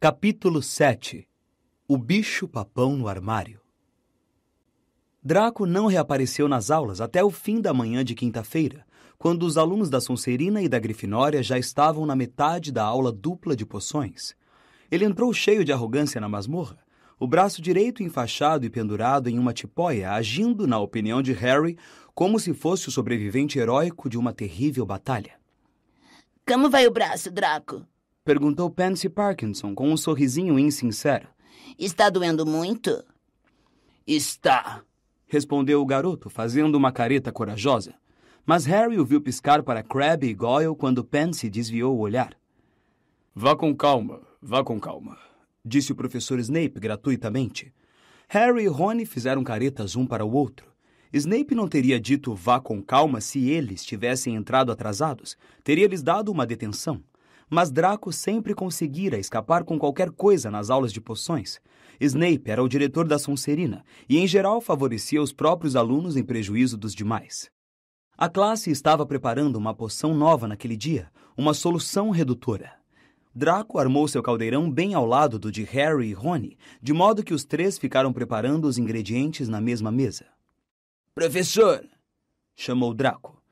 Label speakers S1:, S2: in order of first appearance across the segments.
S1: Capítulo 7. O bicho-papão no armário. Draco não reapareceu nas aulas até o fim da manhã de quinta-feira, quando os alunos da Sonserina e da Grifinória já estavam na metade da aula dupla de poções. Ele entrou cheio de arrogância na masmorra, o braço direito enfaixado e pendurado em uma tipóia, agindo, na opinião de Harry, como se fosse o sobrevivente heróico de uma terrível batalha.
S2: Como vai o braço, Draco?
S1: Perguntou Pansy Parkinson com um sorrisinho insincero.
S2: Está doendo muito?
S3: Está,
S1: respondeu o garoto, fazendo uma careta corajosa. Mas Harry o viu piscar para Crabbe e Goyle quando Pansy desviou o olhar.
S3: Vá com calma,
S1: disse o professor Snape gratuitamente. Harry e Rony fizeram caretas um para o outro. Snape não teria dito vá com calma se eles tivessem entrado atrasados. Teria-lhes dado uma detenção. Mas Draco sempre conseguira escapar com qualquer coisa nas aulas de poções. Snape era o diretor da Sonserina e, em geral, favorecia os próprios alunos em prejuízo dos demais. A classe estava preparando uma poção nova naquele dia, uma solução redutora. Draco armou seu caldeirão bem ao lado do de Harry e Rony, de modo que os três ficaram preparando os ingredientes na mesma mesa.
S3: Professor,
S1: chamou Draco.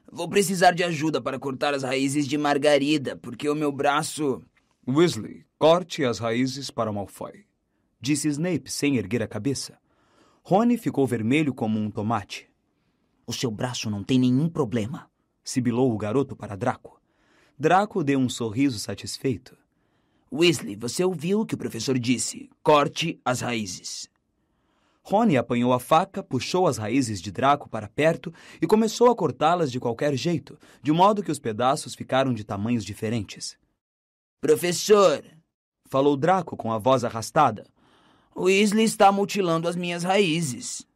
S3: Vou precisar de ajuda para cortar as raízes de margarida, porque o meu braço...
S4: Weasley, corte as raízes para Malfoy,
S1: disse Snape sem erguer a cabeça. Rony ficou vermelho como um tomate.
S5: O seu braço não tem nenhum problema,
S1: sibilou o garoto para Draco. Draco deu um sorriso satisfeito.
S3: Weasley, você ouviu o que o professor disse. Corte as raízes.
S1: Rony apanhou a faca, puxou as raízes de Draco para perto e começou a cortá-las de qualquer jeito, de modo que os pedaços ficaram de tamanhos diferentes.
S3: Professor,
S1: falou Draco com a voz arrastada,
S3: Weasley está mutilando as minhas raízes.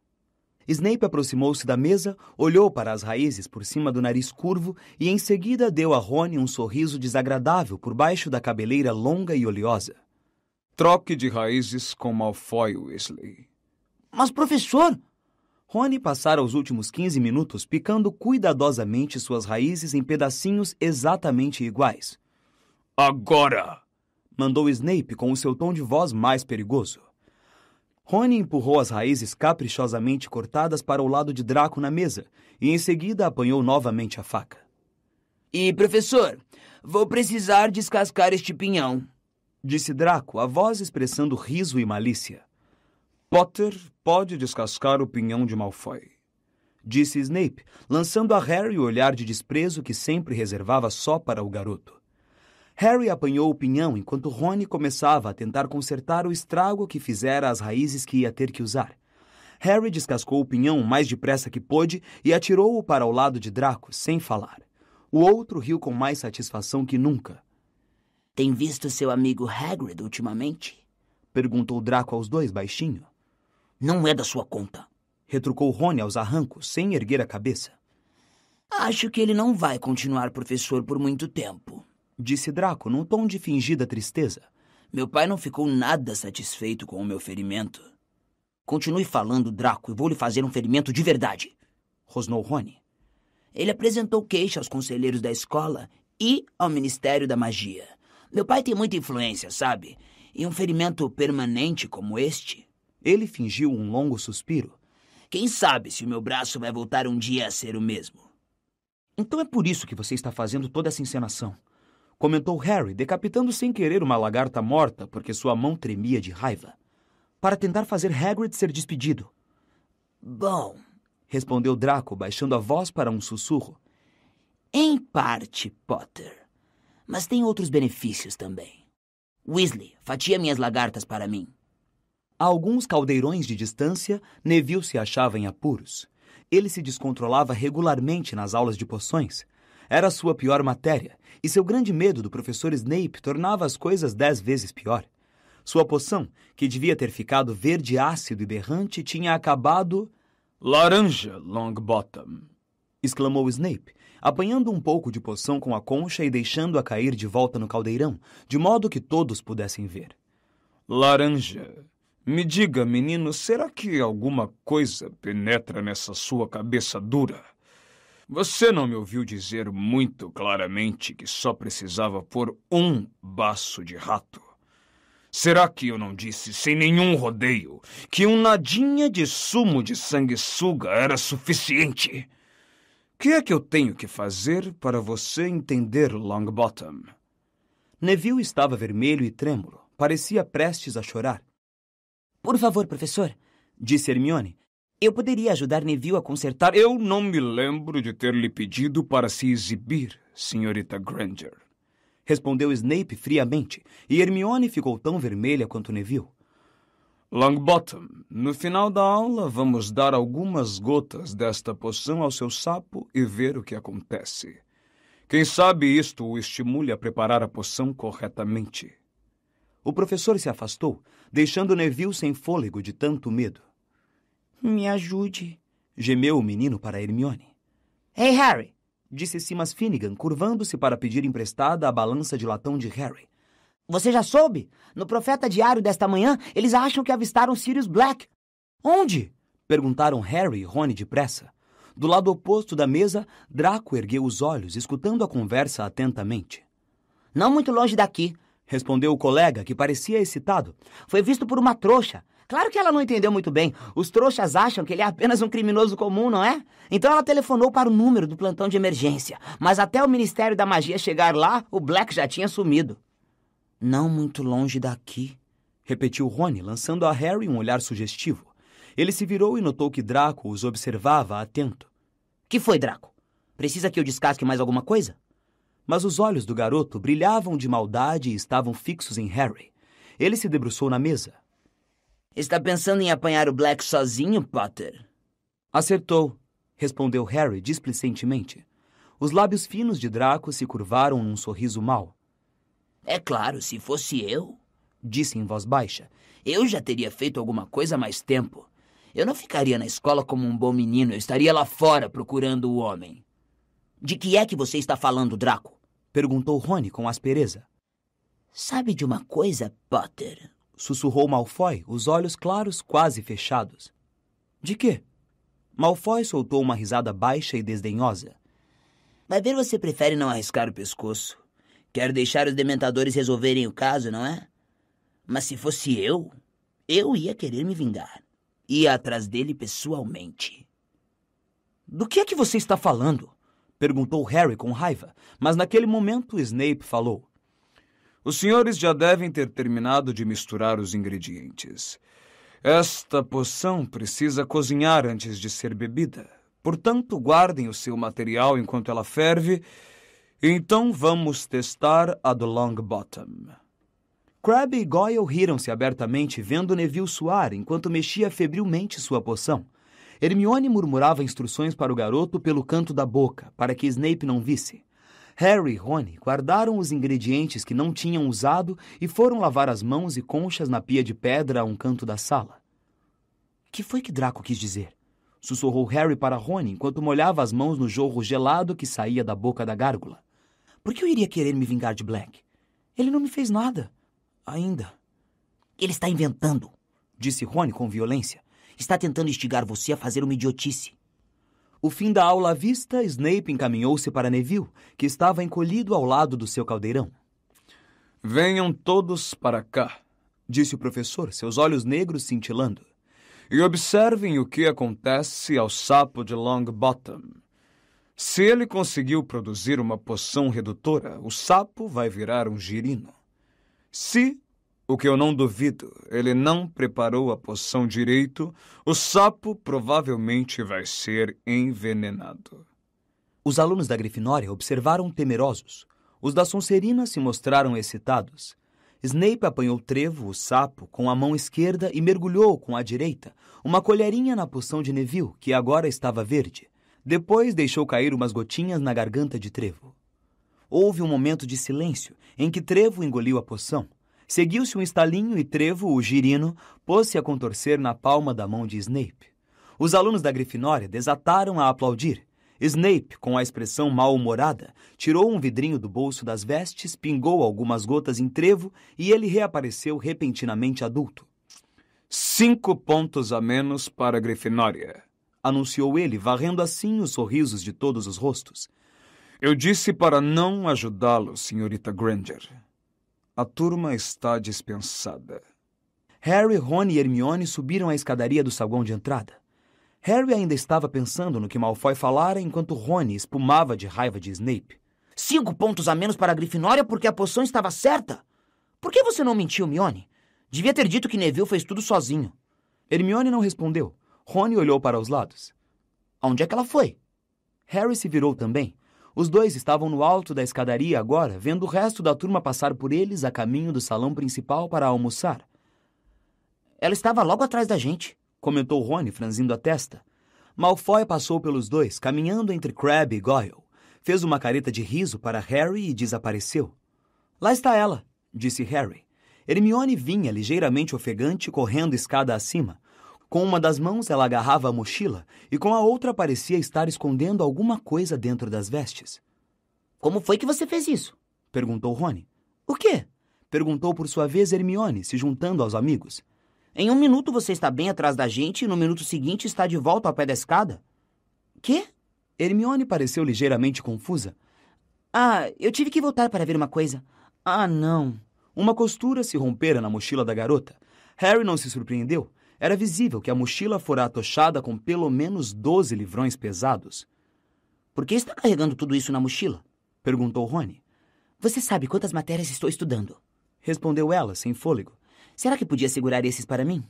S1: Snape aproximou-se da mesa, olhou para as raízes por cima do nariz curvo e em seguida deu a Rony um sorriso desagradável por baixo da cabeleira longa e oleosa.
S4: Troque de raízes com Malfoy, Weasley.
S5: Mas, professor...
S1: Rony passara os últimos 15 minutos picando cuidadosamente suas raízes em pedacinhos exatamente iguais.
S4: Agora!
S1: Mandou Snape com o seu tom de voz mais perigoso. Rony empurrou as raízes caprichosamente cortadas para o lado de Draco na mesa e em seguida apanhou novamente a faca.
S3: E, professor, vou precisar descascar este pinhão,
S1: disse Draco, a voz expressando riso e malícia.
S4: Potter pode descascar o pinhão de Malfoy,
S1: disse Snape, lançando a Harry o olhar de desprezo que sempre reservava só para o garoto. Harry apanhou o pinhão enquanto Rony começava a tentar consertar o estrago que fizera as raízes que ia ter que usar. Harry descascou o pinhão o mais depressa que pôde e atirou-o para o lado de Draco, sem falar. O outro riu com mais satisfação que nunca.
S5: Tem visto seu amigo Hagrid ultimamente?
S1: Perguntou Draco aos dois baixinho.
S5: Não é da sua conta,
S1: retrucou Rony aos arrancos, sem erguer a cabeça.
S5: Acho que ele não vai continuar professor por muito tempo,
S1: disse Draco num tom de fingida tristeza.
S5: Meu pai não ficou nada satisfeito com o meu ferimento. Continue falando, Draco, e vou lhe fazer um ferimento de verdade,
S1: rosnou Rony.
S5: Ele apresentou queixa aos conselheiros da escola e ao Ministério da Magia. Meu pai tem muita influência, sabe? E um ferimento permanente como este...
S1: Ele fingiu um longo suspiro.
S5: Quem sabe se o meu braço vai voltar um dia a ser o mesmo.
S1: Então é por isso que você está fazendo toda essa encenação, comentou Harry, decapitando sem querer uma lagarta morta porque sua mão tremia de raiva. Para tentar fazer Hagrid ser despedido.
S5: Bom,
S1: respondeu Draco, baixando a voz para um sussurro.
S5: Em parte, Potter. Mas tem outros benefícios também. Weasley, fatia minhas lagartas para mim.
S1: A alguns caldeirões de distância, Neville se achava em apuros. Ele se descontrolava regularmente nas aulas de poções. Era sua pior matéria, e seu grande medo do professor Snape tornava as coisas 10 vezes pior. Sua poção, que devia ter ficado verde ácido e berrante, tinha acabado...
S4: Laranja, Longbottom,
S1: exclamou Snape, apanhando um pouco de poção com a concha e deixando-a cair de volta no caldeirão, de modo que todos pudessem ver.
S4: Laranja... Me diga, menino, será que alguma coisa penetra nessa sua cabeça dura? Você não me ouviu dizer muito claramente que só precisava pôr um baço de rato? Será que eu não disse, sem nenhum rodeio, que um nadinha de sumo de sanguessuga era suficiente? O que é que eu tenho que fazer para você entender, Longbottom?
S1: Neville estava vermelho e trêmulo. Parecia prestes a chorar.
S5: Por favor, professor,
S1: disse Hermione.
S5: Eu poderia ajudar Neville a consertar...
S4: Eu não me lembro de ter lhe pedido para se exibir, senhorita Granger,
S1: respondeu Snape friamente, e Hermione ficou tão vermelha quanto Neville.
S4: Longbottom, no final da aula vamos dar algumas gotas desta poção ao seu sapo e ver o que acontece. Quem sabe isto o estimule a preparar a poção corretamente.
S1: O professor se afastou, deixando Neville sem fôlego de tanto medo.
S5: Me ajude,
S1: gemeu o menino para Hermione.
S5: Hey, Harry,
S1: disse Simas Finnegan, curvando-se para pedir emprestada a balança de latão de Harry.
S5: Você já soube? No Profeta Diário desta manhã, eles acham que avistaram Sirius Black.
S1: Onde? Perguntaram Harry e Rony depressa. Do lado oposto da mesa, Draco ergueu os olhos, escutando a conversa atentamente.
S5: Não muito longe daqui,
S1: respondeu o colega, que parecia excitado.
S5: Foi visto por uma trouxa. Claro que ela não entendeu muito bem. Os trouxas acham que ele é apenas um criminoso comum, não é? Então ela telefonou para o número do plantão de emergência. Mas até o Ministério da Magia chegar lá, o Black já tinha sumido.
S1: Não muito longe daqui, repetiu Rony, lançando a Harry um olhar sugestivo. Ele se virou e notou que Draco os observava atento.
S5: Que foi, Draco? Precisa que eu descasque mais alguma coisa?
S1: Mas os olhos do garoto brilhavam de maldade e estavam fixos em Harry. Ele se debruçou na mesa.
S5: Está pensando em apanhar o Black sozinho, Potter?
S1: Acertou, respondeu Harry displicentemente. Os lábios finos de Draco se curvaram num sorriso mau.
S5: É claro, se fosse eu,
S1: disse em voz baixa,
S5: eu já teria feito alguma coisa há mais tempo. Eu não ficaria na escola como um bom menino, eu estaria lá fora procurando o homem. De que é que você está falando, Draco?
S1: Perguntou Rony com aspereza.
S5: Sabe de uma coisa, Potter?
S1: Sussurrou Malfoy, os olhos claros quase fechados. De quê? Malfoy soltou uma risada baixa e desdenhosa.
S5: Vai ver, você prefere não arriscar o pescoço. Quer deixar os dementadores resolverem o caso, não é? Mas se fosse eu ia querer me vingar. Ia atrás dele pessoalmente.
S1: Do que é que você está falando? Perguntou Harry com raiva, mas naquele momento Snape falou.
S4: Os senhores já devem ter terminado de misturar os ingredientes. Esta poção precisa cozinhar antes de ser bebida. Portanto, guardem o seu material enquanto ela ferve. Então vamos testar a do Longbottom.
S1: Crabbe e Goyle riram-se abertamente vendo Neville suar enquanto mexia febrilmente sua poção. Hermione murmurava instruções para o garoto pelo canto da boca, para que Snape não visse. Harry e Rony guardaram os ingredientes que não tinham usado e foram lavar as mãos e conchas na pia de pedra a um canto da sala. Que foi que Draco quis dizer? Sussurrou Harry para Rony enquanto molhava as mãos no jorro gelado que saía da boca da gárgula. Por que eu iria querer me vingar de Black? Ele não me fez nada. Ainda.
S5: Ele está inventando,
S1: disse Rony com violência.
S5: Está tentando instigar você a fazer uma idiotice.
S1: O fim da aula à vista, Snape encaminhou-se para Neville, que estava encolhido ao lado do seu caldeirão.
S4: Venham todos para cá,
S1: disse o professor, seus olhos negros cintilando.
S4: E observem o que acontece ao sapo de Longbottom. Se ele conseguiu produzir uma poção redutora, o sapo vai virar um girino. Se, o que eu não duvido, ele não preparou a poção direito, o sapo provavelmente vai ser envenenado.
S1: Os alunos da Grifinória observaram temerosos. Os da Sonserina se mostraram excitados. Snape apanhou Trevo, o sapo, com a mão esquerda e mergulhou com a direita uma colherinha na poção de Neville, que agora estava verde. Depois deixou cair umas gotinhas na garganta de Trevo. Houve um momento de silêncio, em que Trevo engoliu a poção. Seguiu-se um estalinho e Trevo, o girino, pôs-se a contorcer na palma da mão de Snape. Os alunos da Grifinória desataram a aplaudir. Snape, com a expressão mal-humorada, tirou um vidrinho do bolso das vestes, pingou algumas gotas em Trevo e ele reapareceu repentinamente adulto.
S4: 5 pontos a menos para a Grifinória,
S1: anunciou ele, varrendo assim os sorrisos de todos os rostos.
S4: Eu disse para não ajudá-lo, senhorita Granger. A turma está dispensada.
S1: Harry, Rony e Hermione subiram a escadaria do saguão de entrada. Harry ainda estava pensando no que Malfoy falara enquanto Rony espumava de raiva de Snape.
S5: 5 pontos a menos para a Grifinória porque a poção estava certa? Por que você não mentiu, Hermione? Devia ter dito que Neville fez tudo sozinho.
S1: Hermione não respondeu. Rony olhou para os lados.
S5: Aonde é que ela foi?
S1: Harry se virou também. Os dois estavam no alto da escadaria agora, vendo o resto da turma passar por eles a caminho do salão principal para almoçar.
S5: Ela estava logo atrás da gente,
S1: comentou Rony, franzindo a testa. Malfoy passou pelos dois, caminhando entre Crabbe e Goyle. Fez uma careta de riso para Harry e desapareceu. Lá está ela, disse Harry. Hermione vinha ligeiramente ofegante, correndo escada acima. Com uma das mãos ela agarrava a mochila e com a outra parecia estar escondendo alguma coisa dentro das vestes.
S5: Como foi que você fez isso?
S1: Perguntou Rony.
S5: O quê?
S1: Perguntou por sua vez Hermione, se juntando aos amigos.
S5: Em 1 minuto você está bem atrás da gente e no minuto seguinte está de volta ao pé da escada? Quê?
S1: Hermione pareceu ligeiramente confusa.
S5: Eu tive que voltar para ver uma coisa. Não.
S1: Uma costura se rompera na mochila da garota. Harry não se surpreendeu. Era visível que a mochila fora atochada com pelo menos 12 livrões pesados.
S5: Por que está carregando tudo isso na mochila?
S1: Perguntou Rony.
S5: Você sabe quantas matérias estou estudando?
S1: Respondeu ela, sem fôlego.
S5: Será que podia segurar esses para mim?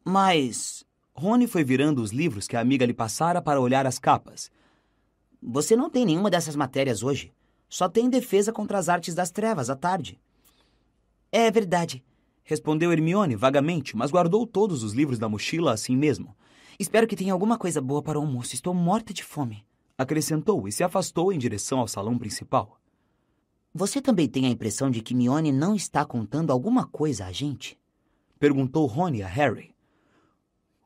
S1: Mas... Rony foi virando os livros que a amiga lhe passara para olhar as capas.
S5: Você não tem nenhuma dessas matérias hoje. Só tem defesa contra as artes das trevas à tarde. É verdade,
S1: respondeu Hermione vagamente, mas guardou todos os livros da mochila assim mesmo.
S5: Espero que tenha alguma coisa boa para o almoço. Estou morta de fome.
S1: Acrescentou e se afastou em direção ao salão principal.
S5: Você também tem a impressão de que Hermione não está contando alguma coisa a gente?
S1: Perguntou Rony a Harry.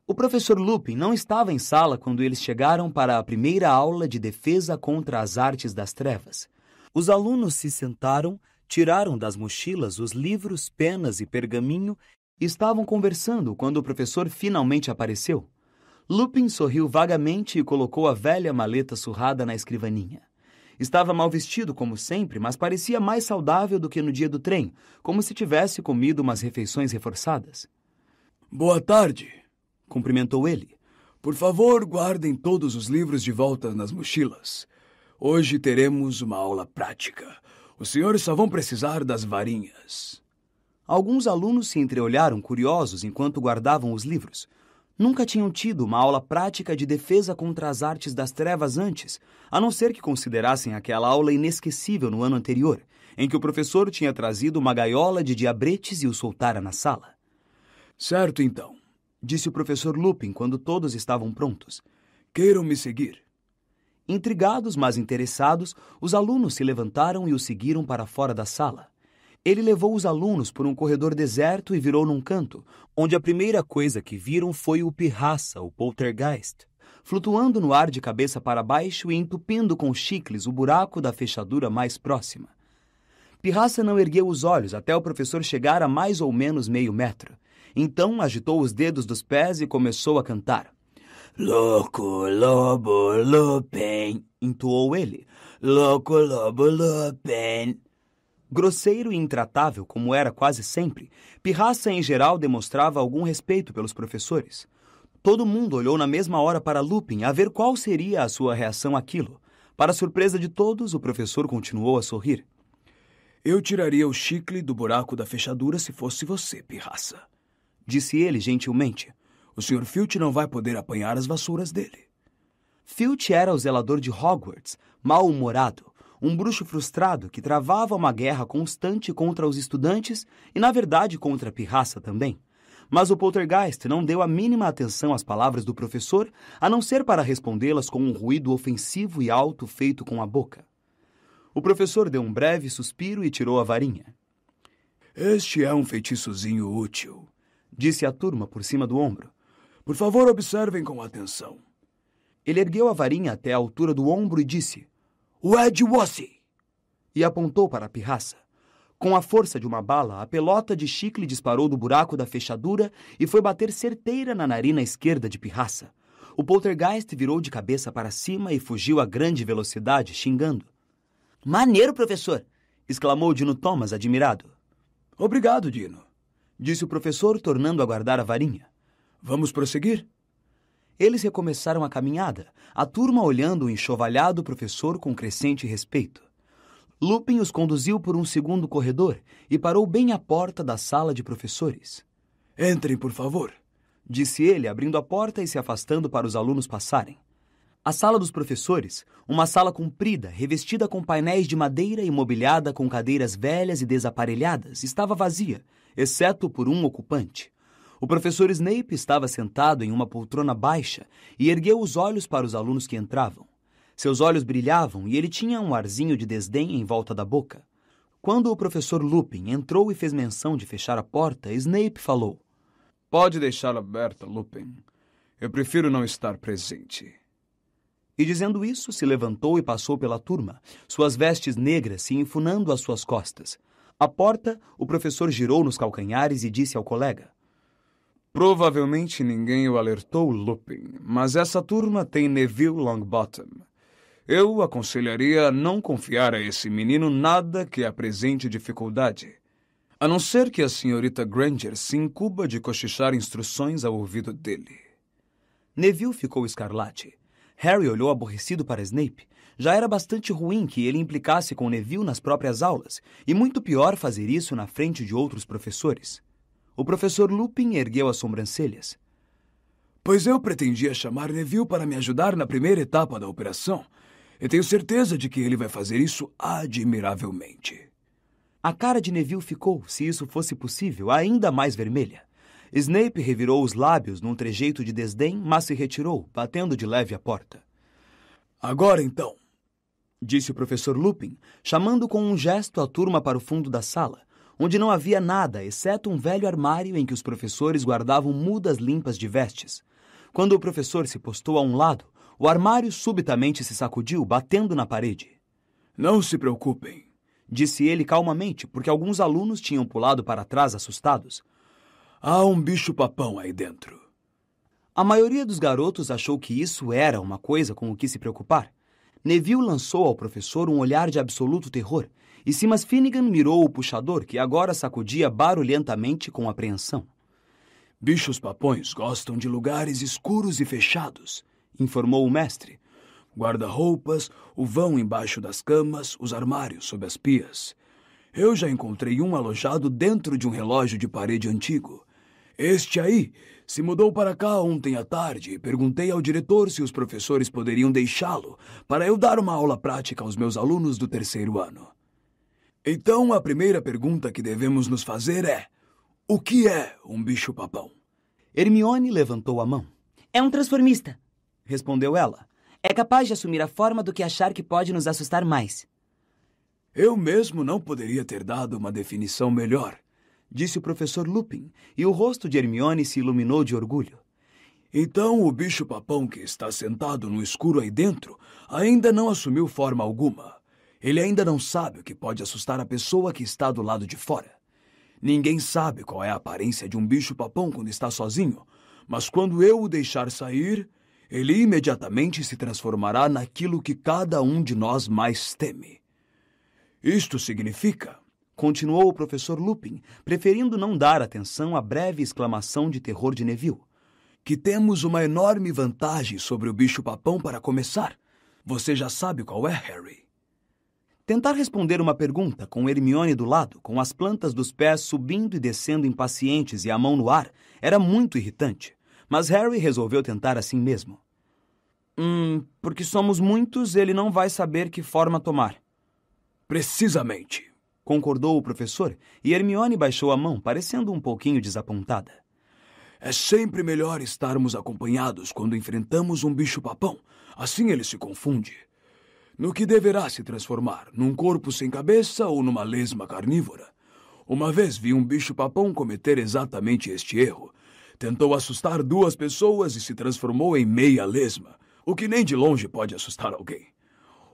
S1: O professor Lupin não estava em sala quando eles chegaram para a primeira aula de defesa contra as artes das trevas. Os alunos se sentaram, tiraram das mochilas os livros, penas e pergaminho e estavam conversando quando o professor finalmente apareceu. Lupin sorriu vagamente e colocou a velha maleta surrada na escrivaninha. Estava mal vestido, como sempre, mas parecia mais saudável do que no dia do trem, como se tivesse comido umas refeições reforçadas.
S4: Boa tarde,
S1: cumprimentou ele.
S4: Por favor, guardem todos os livros de volta nas mochilas. Hoje teremos uma aula prática. Os senhores só vão precisar das varinhas.
S1: Alguns alunos se entreolharam curiosos enquanto guardavam os livros. Nunca tinham tido uma aula prática de defesa contra as artes das trevas antes, a não ser que considerassem aquela aula inesquecível no ano anterior, em que o professor tinha trazido uma gaiola de diabretes e o soltara na sala.
S4: Certo, então,
S1: disse o professor Lupin quando todos estavam prontos.
S4: Queiram me seguir.
S1: Intrigados, mas interessados, os alunos se levantaram e o seguiram para fora da sala. Ele levou os alunos por um corredor deserto e virou num canto, onde a primeira coisa que viram foi o Pirraça, o poltergeist, flutuando no ar de cabeça para baixo e entupindo com chicles o buraco da fechadura mais próxima. Pirraça não ergueu os olhos até o professor chegar a mais ou menos meio metro. Então agitou os dedos dos pés e começou a cantar.
S5: Louco Lobo Lupin,
S1: entoou ele.
S5: Louco Lobo Lupin.
S1: Grosseiro e intratável, como era quase sempre, Pirraça em geral demonstrava algum respeito pelos professores. Todo mundo olhou na mesma hora para Lupin a ver qual seria a sua reação àquilo. Para surpresa de todos, o professor continuou a sorrir.
S4: Eu tiraria o chicle do buraco da fechadura se fosse você, Pirraça,
S1: disse ele gentilmente.
S4: O Sr. Filch não vai poder apanhar as vassouras dele.
S1: Filch era o zelador de Hogwarts, mal-humorado, um bruxo frustrado que travava uma guerra constante contra os estudantes e, na verdade, contra Pirraça também. Mas o poltergeist não deu a mínima atenção às palavras do professor, a não ser para respondê-las com um ruído ofensivo e alto feito com a boca. O professor deu um breve suspiro e tirou a varinha.
S4: Este é um feitiçozinho útil,
S1: disse à turma por cima do ombro.
S4: Por favor, observem com atenção.
S1: Ele ergueu a varinha até a altura do ombro e disse...
S4: Wedgwossy!
S1: E apontou para a Pirraça. Com a força de uma bala, a pelota de chicle disparou do buraco da fechadura e foi bater certeira na narina esquerda de Pirraça. O poltergeist virou de cabeça para cima e fugiu a grande velocidade, xingando.
S5: Maneiro, professor!
S1: Exclamou Dino Thomas, admirado. Obrigado, Dino, disse o professor, tornando a guardar a varinha. Vamos prosseguir? Eles recomeçaram a caminhada, a turma olhando o enxovalhado professor com crescente respeito. Lupin os conduziu por um segundo corredor e parou bem à porta da sala de professores. Entrem, por favor, disse ele, abrindo a porta e se afastando para os alunos passarem. A sala dos professores, uma sala comprida, revestida com painéis de madeira e mobiliada com cadeiras velhas e desaparelhadas, estava vazia, exceto por um ocupante. O professor Snape estava sentado em uma poltrona baixa e ergueu os olhos para os alunos que entravam. Seus olhos brilhavam e ele tinha um arzinho de desdém em volta da boca. Quando o professor Lupin entrou e fez menção de fechar a porta, Snape falou: "Pode deixá-la aberta, Lupin. Eu prefiro não estar presente." E dizendo isso, se levantou e passou pela turma, suas vestes negras se enfunando às suas costas. À porta, o professor girou nos calcanhares e disse ao colega: "Provavelmente ninguém o alertou, Lupin, mas essa turma tem Neville Longbottom. Eu aconselharia a não confiar a esse menino nada que apresente dificuldade, a não ser que a senhorita Granger se incumba de cochichar instruções ao ouvido dele." Neville ficou escarlate. Harry olhou aborrecido para Snape. Já era bastante ruim que ele implicasse com Neville nas próprias aulas, e muito pior fazer isso na frente de outros professores. O professor Lupin ergueu as sobrancelhas. "Pois eu pretendia chamar Neville para me ajudar na primeira etapa da operação. Eu tenho certeza de que ele vai fazer isso admiravelmente." A cara de Neville ficou, se isso fosse possível, ainda mais vermelha. Snape revirou os lábios num trejeito de desdém, mas se retirou, batendo de leve a porta. "Agora então", disse o professor Lupin, chamando com um gesto a turma para o fundo da sala, onde não havia nada exceto um velho armário em que os professores guardavam mudas limpas de vestes. Quando o professor se postou a um lado, o armário subitamente se sacudiu, batendo na parede. "Não se preocupem", disse ele calmamente, porque alguns alunos tinham pulado para trás assustados. "Há um bicho-papão aí dentro." A maioria dos garotos achou que isso era uma coisa com o que se preocupar. Neville lançou ao professor um olhar de absoluto terror, e Simas Finnegan mirou o puxador, que agora sacudia barulhentamente com apreensão. "Bichos-papões gostam de lugares escuros e fechados", informou o mestre. "Guarda-roupas, o vão embaixo das camas, os armários sob as pias. Eu já encontrei um alojado dentro de um relógio de parede antigo. Este aí se mudou para cá ontem à tarde e perguntei ao diretor se os professores poderiam deixá-lo para eu dar uma aula prática aos meus alunos do 3º ano. Então, a primeira pergunta que devemos nos fazer é: o que é um bicho-papão?" Hermione levantou a mão.
S5: "É um transformista", respondeu ela. "É capaz de assumir a forma do que achar que pode nos assustar mais."
S1: "Eu mesmo não poderia ter dado uma definição melhor", disse o professor Lupin, e o rosto de Hermione se iluminou de orgulho. "Então o bicho-papão que está sentado no escuro aí dentro ainda não assumiu forma alguma. Ele ainda não sabe o que pode assustar a pessoa que está do lado de fora. Ninguém sabe qual é a aparência de um bicho-papão quando está sozinho, mas quando eu o deixar sair, ele imediatamente se transformará naquilo que cada um de nós mais teme. Isto significa", continuou o professor Lupin, preferindo não dar atenção à breve exclamação de terror de Neville, "que temos uma enorme vantagem sobre o bicho-papão para começar. Você já sabe qual é, Harry?" Tentar responder uma pergunta com Hermione do lado, com as plantas dos pés subindo e descendo impacientes e a mão no ar, era muito irritante, mas Harry resolveu tentar assim mesmo. Porque somos muitos, ele não vai saber que forma tomar." "Precisamente", concordou o professor, e Hermione baixou a mão, parecendo um pouquinho desapontada. "É sempre melhor estarmos acompanhados quando enfrentamos um bicho-papão. Assim ele se confunde. No que deverá se transformar? Num corpo sem cabeça ou numa lesma carnívora? Uma vez vi um bicho-papão cometer exatamente este erro. Tentou assustar 2 pessoas e se transformou em meia lesma, o que nem de longe pode assustar alguém.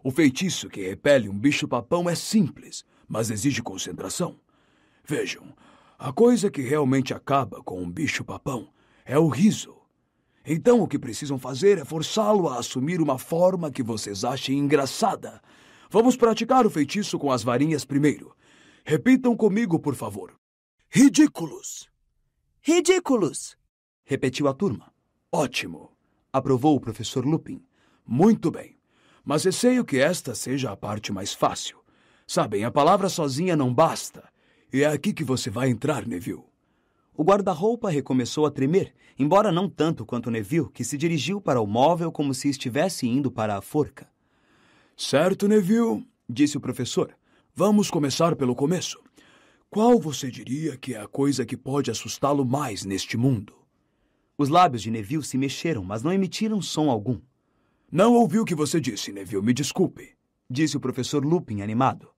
S1: O feitiço que repele um bicho-papão é simples, mas exige concentração. Vejam, a coisa que realmente acaba com um bicho-papão é o riso. Então o que precisam fazer é forçá-lo a assumir uma forma que vocês achem engraçada. Vamos praticar o feitiço com as varinhas primeiro. Repitam comigo, por favor.
S4: Ridículos!
S1: Ridículos! Repetiu a turma.
S4: Ótimo!
S1: Aprovou o professor Lupin.
S4: Muito bem. Mas receio que esta seja a parte mais fácil. Sabem, a palavra sozinha não basta. E é aqui que você vai entrar, Neville.
S1: O guarda-roupa recomeçou a tremer, embora não tanto quanto Neville, que se dirigiu para o móvel como se estivesse indo para a forca.
S4: Certo, Neville, disse o professor. Vamos começar pelo começo. Qual você diria que é a coisa que pode assustá-lo mais neste mundo?
S1: Os lábios de Neville se mexeram, mas não emitiram som algum.
S4: Não ouvi o que você disse, Neville, me desculpe,
S1: disse o professor Lupin, animado.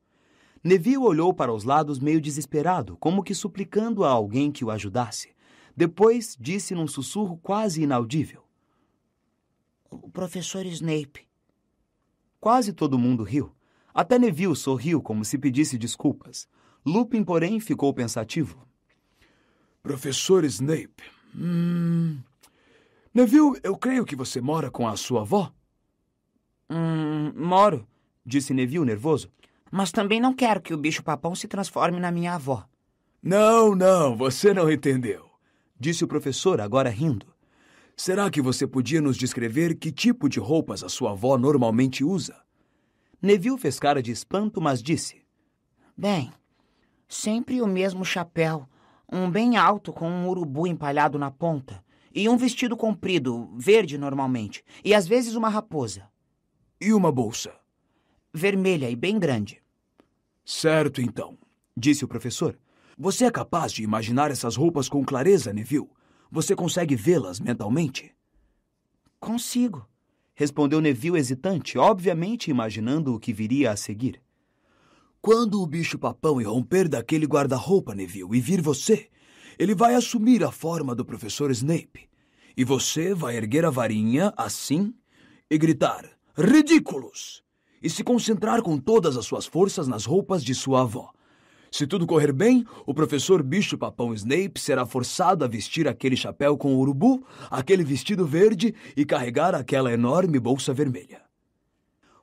S1: Neville olhou para os lados meio desesperado, como que suplicando a alguém que o ajudasse. Depois disse num sussurro quase inaudível.
S5: O professor Snape.
S1: Quase todo mundo riu. Até Neville sorriu como se pedisse desculpas. Lupin, porém, ficou pensativo.
S4: Professor Snape. Neville, eu creio que você mora com a sua avó?
S1: Moro, disse Neville nervoso.
S5: Mas também não quero que o bicho-papão se transforme na minha avó.
S4: Não, você não entendeu,
S1: disse o professor, agora rindo.
S4: Será que você podia nos descrever que tipo de roupas a sua avó normalmente usa?
S1: Neville fez cara de espanto, mas disse.
S5: Bem, sempre o mesmo chapéu, um bem alto com um urubu empalhado na ponta, e um vestido comprido, verde normalmente, e às vezes uma raposa.
S4: E uma bolsa?
S5: Vermelha e bem grande.
S4: Certo, então,
S1: disse o professor.
S4: Você é capaz de imaginar essas roupas com clareza, Neville? Você consegue vê-las mentalmente?
S5: Consigo,
S1: respondeu Neville hesitante, obviamente imaginando o que viria a seguir.
S4: Quando o bicho-papão irromper daquele guarda-roupa, Neville, e vir você, ele vai assumir a forma do professor Snape. E você vai erguer a varinha assim e gritar, ridículos! E se concentrar com todas as suas forças nas roupas de sua avó. Se tudo correr bem, o professor bicho-papão Snape será forçado a vestir aquele chapéu com urubu, aquele vestido verde e carregar aquela enorme bolsa vermelha.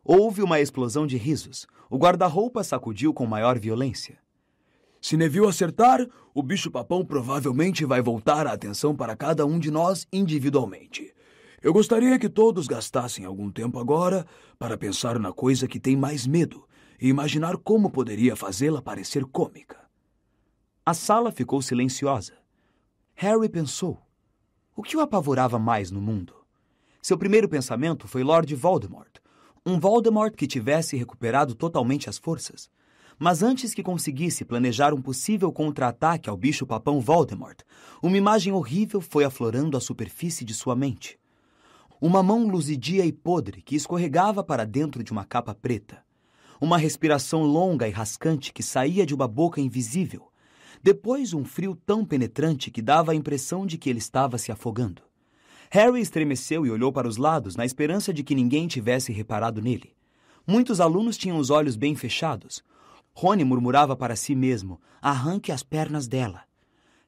S1: Houve uma explosão de risos. O guarda-roupa sacudiu com maior violência.
S4: Se Neville acertar, o bicho-papão provavelmente vai voltar a atenção para cada um de nós individualmente. Eu gostaria que todos gastassem algum tempo agora para pensar na coisa que tem mais medo e imaginar como poderia fazê-la parecer cômica.
S1: A sala ficou silenciosa. Harry pensou. O que o apavorava mais no mundo? Seu primeiro pensamento foi Lord Voldemort. Um Voldemort que tivesse recuperado totalmente as forças. Mas antes que conseguisse planejar um possível contra-ataque ao bicho-papão Voldemort, uma imagem horrível foi aflorando a superfície de sua mente. Uma mão luzidia e podre que escorregava para dentro de uma capa preta. Uma respiração longa e rascante que saía de uma boca invisível. Depois, um frio tão penetrante que dava a impressão de que ele estava se afogando. Harry estremeceu e olhou para os lados na esperança de que ninguém tivesse reparado nele. Muitos alunos tinham os olhos bem fechados. Rony murmurava para si mesmo, arranque as pernas dela.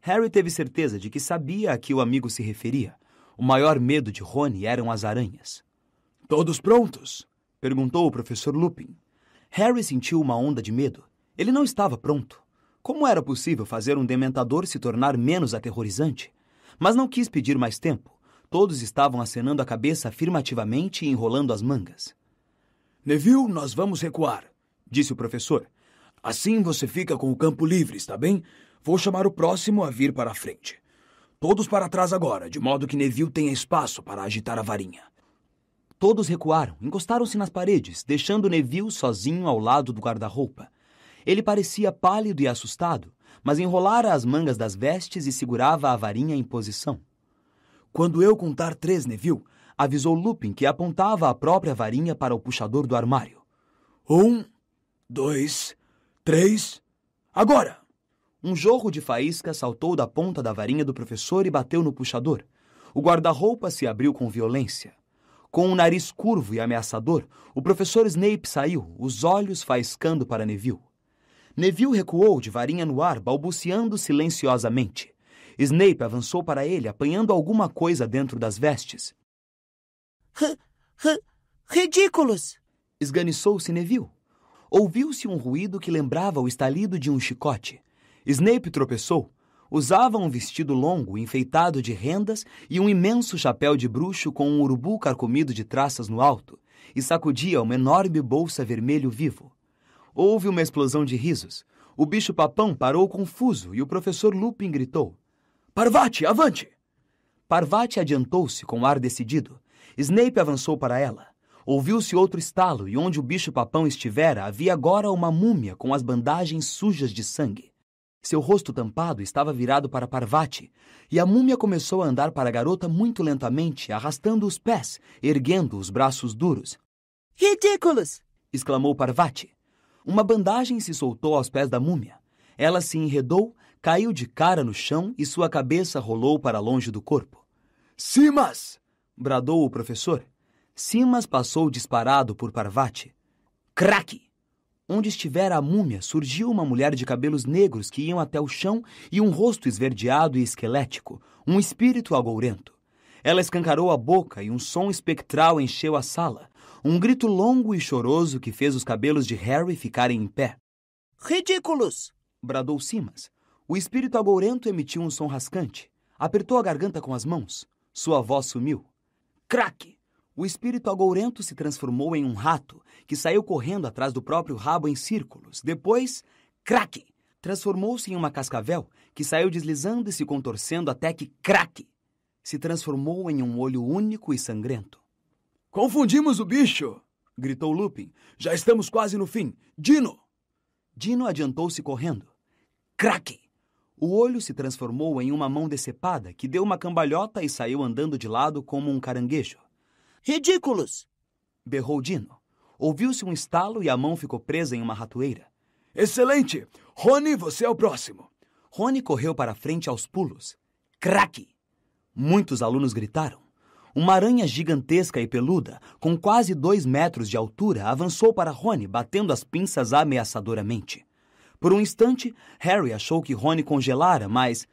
S1: Harry teve certeza de que sabia a que o amigo se referia. O maior medo de Rony eram as aranhas.
S4: Todos prontos?
S1: Perguntou o professor Lupin. Harry sentiu uma onda de medo. Ele não estava pronto. Como era possível fazer um dementador se tornar menos aterrorizante? Mas não quis pedir mais tempo. Todos estavam acenando a cabeça afirmativamente e enrolando as mangas.
S4: Neville, nós vamos recuar, disse o professor. Assim você fica com o campo livre, está bem? Vou chamar o próximo a vir para a frente. Todos para trás agora, de modo que Neville tenha espaço para agitar a varinha.
S1: Todos recuaram, encostaram-se nas paredes, deixando Neville sozinho ao lado do guarda-roupa. Ele parecia pálido e assustado, mas enrolara as mangas das vestes e segurava a varinha em posição.
S4: Quando eu contar 3, Neville,
S1: avisou Lupin, que apontava a própria varinha para o puxador do armário.
S4: 1, 2, 3, agora!
S1: Um jorro de faísca saltou da ponta da varinha do professor e bateu no puxador. O guarda-roupa se abriu com violência. Com um nariz curvo e ameaçador, o professor Snape saiu, os olhos faiscando para Neville. Neville recuou de varinha no ar, balbuciando silenciosamente. Snape avançou para ele, apanhando alguma coisa dentro das vestes.
S5: Ridículos!
S1: Esganiçou-se Neville. Ouviu-se um ruído que lembrava o estalido de um chicote. Snape tropeçou. Usava um vestido longo, enfeitado de rendas e um imenso chapéu de bruxo com um urubu carcomido de traças no alto, e sacudia uma enorme bolsa vermelho vivo. Houve uma explosão de risos. O bicho-papão parou confuso e o professor Lupin gritou: "Parvati, avante!" Parvati adiantou-se com ar decidido. Snape avançou para ela. Ouviu-se outro estalo e onde o bicho-papão estivera havia agora uma múmia com as bandagens sujas de sangue. Seu rosto tampado estava virado para Parvati, e a múmia começou a andar para a garota muito lentamente, arrastando os pés, erguendo os braços duros.
S5: Ridículos!
S1: Exclamou Parvati. Uma bandagem se soltou aos pés da múmia. Ela se enredou, caiu de cara no chão e sua cabeça rolou para longe do corpo. "Simas!" bradou o professor. Simas passou disparado por Parvati. Craque! Onde estivera a múmia, surgiu uma mulher de cabelos negros que iam até o chão e um rosto esverdeado e esquelético, um espírito agourento. Ela escancarou a boca e um som espectral encheu a sala, um grito longo e choroso que fez os cabelos de Harry ficarem em pé.
S5: Ridículos!
S1: Bradou Simas. O espírito agourento emitiu um som rascante. Apertou a garganta com as mãos. Sua voz sumiu. Craque! O espírito agourento se transformou em um rato, que saiu correndo atrás do próprio rabo em círculos. Depois, craque! Transformou-se em uma cascavel, que saiu deslizando e se contorcendo até que, craque! Se transformou em um olho único e sangrento. "Confundimos o bicho!" gritou Lupin. "Já estamos quase no fim. Dino!" Dino adiantou-se correndo. Craque! O olho se transformou em uma mão decepada, que deu uma cambalhota e saiu andando de lado como um caranguejo.
S5: Ridículos!
S1: Berrou Dino. Ouviu-se um estalo e a mão ficou presa em uma ratoeira. "Excelente! Rony, você é o próximo!" Rony correu para a frente aos pulos. Craque! Muitos alunos gritaram. Uma aranha gigantesca e peluda, com quase 2 metros de altura, avançou para Rony, batendo as pinças ameaçadoramente. Por um instante, Harry achou que Rony congelara, mas...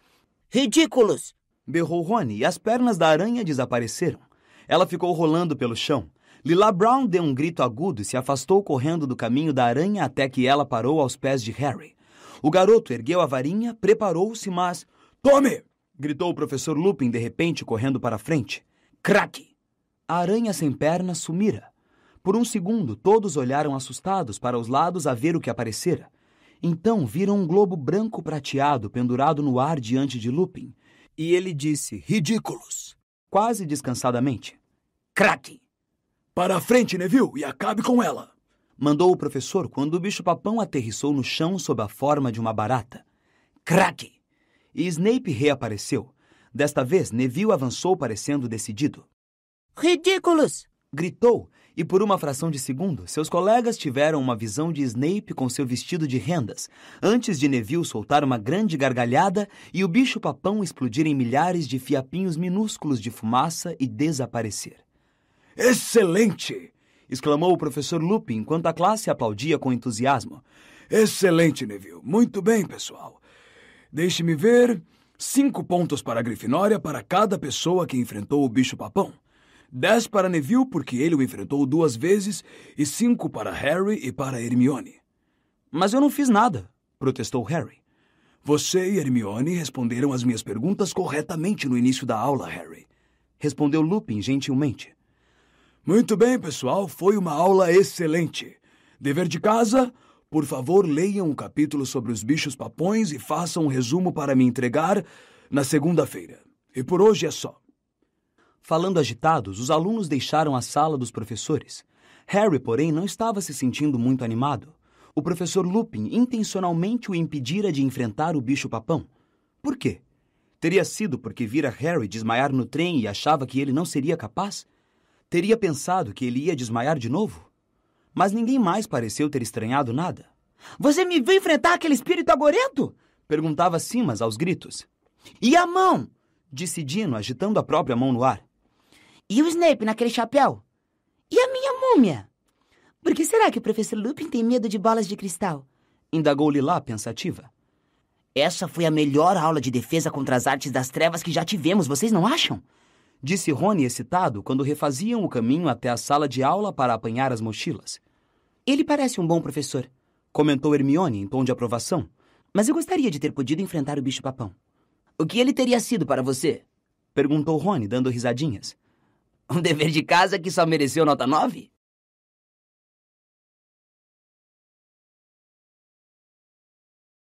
S5: Ridículos!
S1: Berrou Rony e as pernas da aranha desapareceram. Ela ficou rolando pelo chão. Lila Brown deu um grito agudo e se afastou correndo do caminho da aranha até que ela parou aos pés de Harry. O garoto ergueu a varinha, preparou-se, mas... "Tome!" gritou o professor Lupin de repente, correndo para a frente. Craque! A aranha sem pernas sumira. Por um segundo, todos olharam assustados para os lados a ver o que aparecera. Então viram um globo branco prateado pendurado no ar diante de Lupin. E ele disse, "Ridículos!" quase descansadamente. Craque! "Para a frente, Neville, e acabe com ela!" mandou o professor quando o bicho-papão aterrissou no chão sob a forma de uma barata. Craque! E Snape reapareceu. Desta vez, Neville avançou parecendo decidido.
S5: Ridículos!
S1: Gritou, e por uma fração de segundo, seus colegas tiveram uma visão de Snape com seu vestido de rendas, antes de Neville soltar uma grande gargalhada e o bicho-papão explodir em milhares de fiapinhos minúsculos de fumaça e desaparecer. "Excelente!" exclamou o professor Lupin enquanto a classe aplaudia com entusiasmo. "Excelente, Neville. Muito bem, pessoal. Deixe-me ver. 5 pontos para a Grifinória para cada pessoa que enfrentou o bicho-papão. 10 para Neville porque ele o enfrentou 2 vezes e 5 para Harry e para Hermione." "Mas eu não fiz nada", protestou Harry. "Você e Hermione responderam as minhas perguntas corretamente no início da aula, Harry", respondeu Lupin gentilmente. "Muito bem, pessoal. Foi uma aula excelente. Dever de casa... Por favor, leiam um capítulo sobre os bichos-papões e façam um resumo para me entregar na segunda-feira. E por hoje é só." Falando agitados, os alunos deixaram a sala dos professores. Harry, porém, não estava se sentindo muito animado. O professor Lupin intencionalmente o impedira de enfrentar o bicho-papão. Por quê? Teria sido porque vira Harry desmaiar no trem e achava que ele não seria capaz? Teria pensado que ele ia desmaiar de novo? Mas ninguém mais pareceu ter estranhado nada.
S5: "Você me viu enfrentar aquele espírito agourento?"
S1: perguntava Simas aos gritos. "E a mão?" disse Dino, agitando a própria mão no ar.
S5: "E o Snape naquele chapéu? E a minha múmia? Por que será que o professor Lupin tem medo de bolas de cristal?"
S1: indagou Lila, pensativa.
S5: "Essa foi a melhor aula de defesa contra as artes das trevas que já tivemos, vocês não acham?"
S1: disse Rony excitado quando refaziam o caminho até a sala de aula para apanhar as mochilas.
S5: "Ele parece um bom professor",
S1: comentou Hermione em tom de aprovação.
S5: Mas eu gostaria de ter podido enfrentar o bicho-papão.
S3: O que ele teria sido para você?
S1: Perguntou Rony, dando risadinhas.
S3: Um dever de casa que só mereceu nota 9?